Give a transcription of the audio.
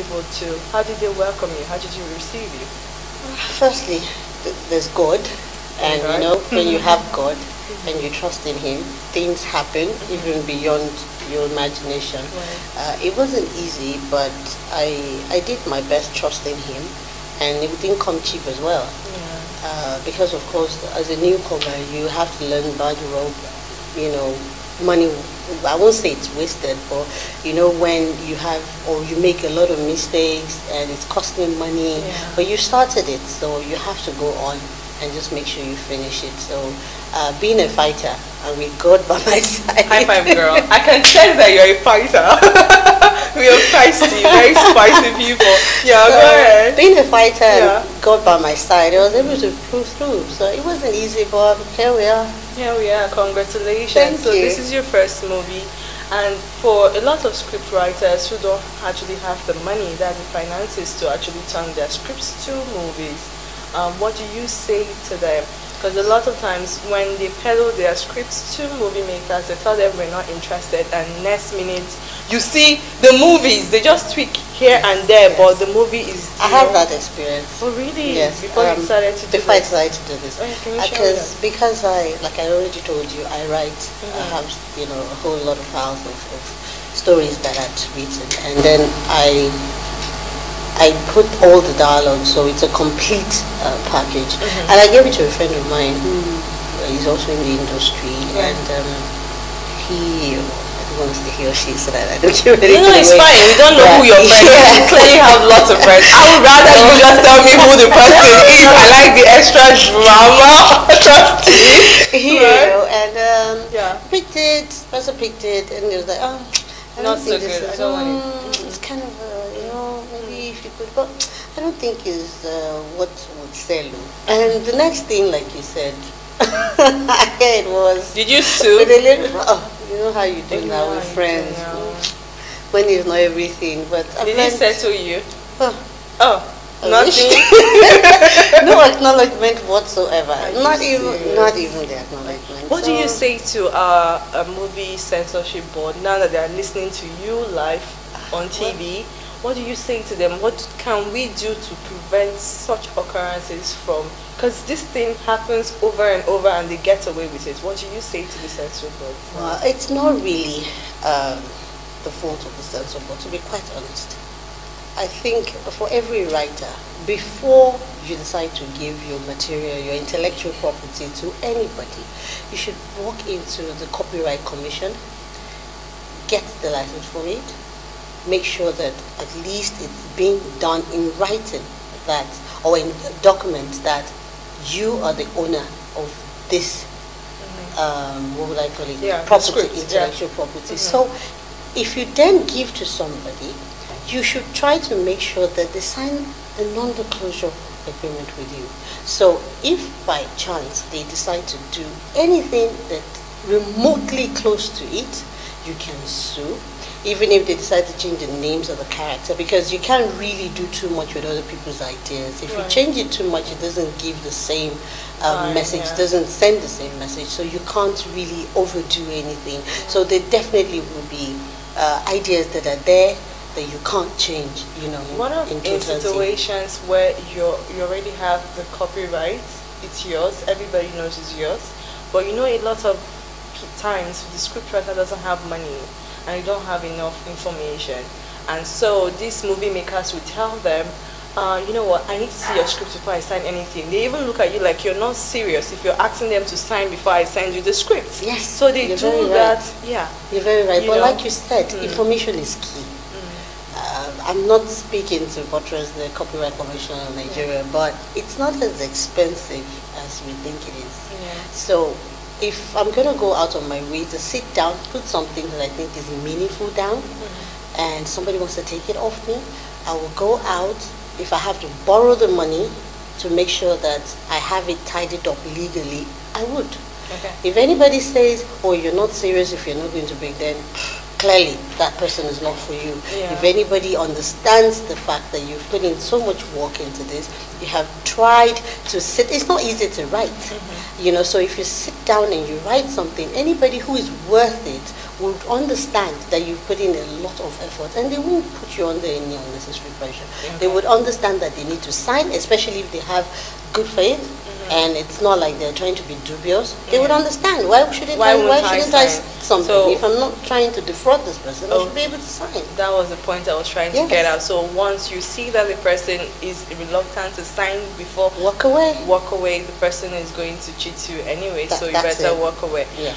people to, how did they welcome you? How did you receive you? Firstly, there's God, and God. you know, when you have God and you trust in Him, things happen even beyond your imagination. Right. It wasn't easy, but I did my best trusting Him, and it didn't come cheap as well. Yeah. Because of course, as a newcomer, you have to learn by the rope. You know, money, I won't say it's wasted, but you know, when you have, or you make a lot of mistakes and it's costing money, but you started it, so you have to go on and just make sure you finish it. So being a fighter and with God by my side. High five, girl. I can sense that you're a fighter. We are feisty, very spicy people. Yeah, so, go ahead. Being a fighter and God by my side, I was able to pull through. So it wasn't easy, but here we are. Here we are. Congratulations. Thank so you. This is your first movie. And for a lot of script writers who don't actually have the money, that the finances to actually turn their scripts to movies, what do you say to them? Because a lot of times when they peddle their scripts to movie makers, they tell them we're not interested, and next minute you see the movies, they just tweak here and there, but the movie is... I had that experience. Oh really? Yes. Before you started to do Before I this? decided to do this. Oh, yeah, can you share with us? Because like I already told you, I write, I have, you know, a whole lot of files of stories that I've written, and then I put all the dialogue, so it's a complete package. And I gave it to a friend of mine who is also in the industry, and he, I don't want to say he or she, so that I don't give it No, it's fine. We don't know who your friend is. You clearly have lots of friends. I would rather you just tell me who the person is. I like the extra drama. Trust me. And picked it, also picked it, and it was like, oh, I Not don't so think this good. is, I don't want it. it's kind of, you know, maybe if you could, but I don't think is what would sell you. And the next thing, like you said, it was... Did you sue? With a little, you know how you do You now know with how you friends. do now. When it's not everything, but I've Did he learned- settle you? Oh, Nothing? no acknowledgement whatsoever. Are Not you even serious? the acknowledgement. What do you say to a movie censorship board now that they are listening to you live on TV? What do you say to them? What can we do to prevent such occurrences from? Because this thing happens over and over and they get away with it. What do you say to the censor board? It's not really the fault of the censor board, to be quite honest. I think for every writer, before you decide to give your material, your intellectual property to anybody, you should walk into the Copyright Commission, get the license for it, make sure that at least it's being done in writing that, or in documents that you are the owner of this, what would I call it? Property, script, intellectual property. So if you then give to somebody, you should try to make sure that they sign a non-disclosure agreement with you. So if by chance they decide to do anything that remotely close to it, you can sue. Even if they decide to change the names of the character, because you can't really do too much with other people's ideas. If you change it too much, it doesn't give the same message, doesn't send the same message, so you can't really overdo anything. So there definitely will be ideas that are there that you can't change, you know. What of in situations where you already have the copyright, it's yours, everybody knows it's yours, but you know a lot of times the scriptwriter doesn't have money and you don't have enough information, and so these movie makers will tell them, you know what, I need to see your script before I sign anything. They even look at you like you're not serious if you're asking them to sign before I send you the script. Yes, so they do that. Yeah, you're very right. But know? like you said, information is key. I'm not speaking to buttress the Copyright Commission of Nigeria, but it's not as expensive as we think it is. So if I'm going to go out of my way to sit down, put something that I think is meaningful down, and somebody wants to take it off me, I will go out. If I have to borrow the money to make sure that I have it tidied up legally, I would. If anybody says, oh, you're not serious if you're not going to break, then clearly that person is not for you. If anybody understands the fact that you've put in so much work into this, you have tried to sit, it's not easy to write, you know, so if you sit down and you write something, anybody who is worth it would understand that you put in a lot of effort, and they won't put you under any unnecessary pressure. Okay. They would understand that they need to sign, especially if they have good faith, and it's not like they're trying to be dubious. They would understand. Why shouldn't I sign something? So, if I'm not trying to defraud this person, I should be able to sign. That was the point I was trying to get at. So once you see that the person is reluctant to sign before, walk away. Walk away. The person is going to cheat you anyway, so you better walk away. Yeah.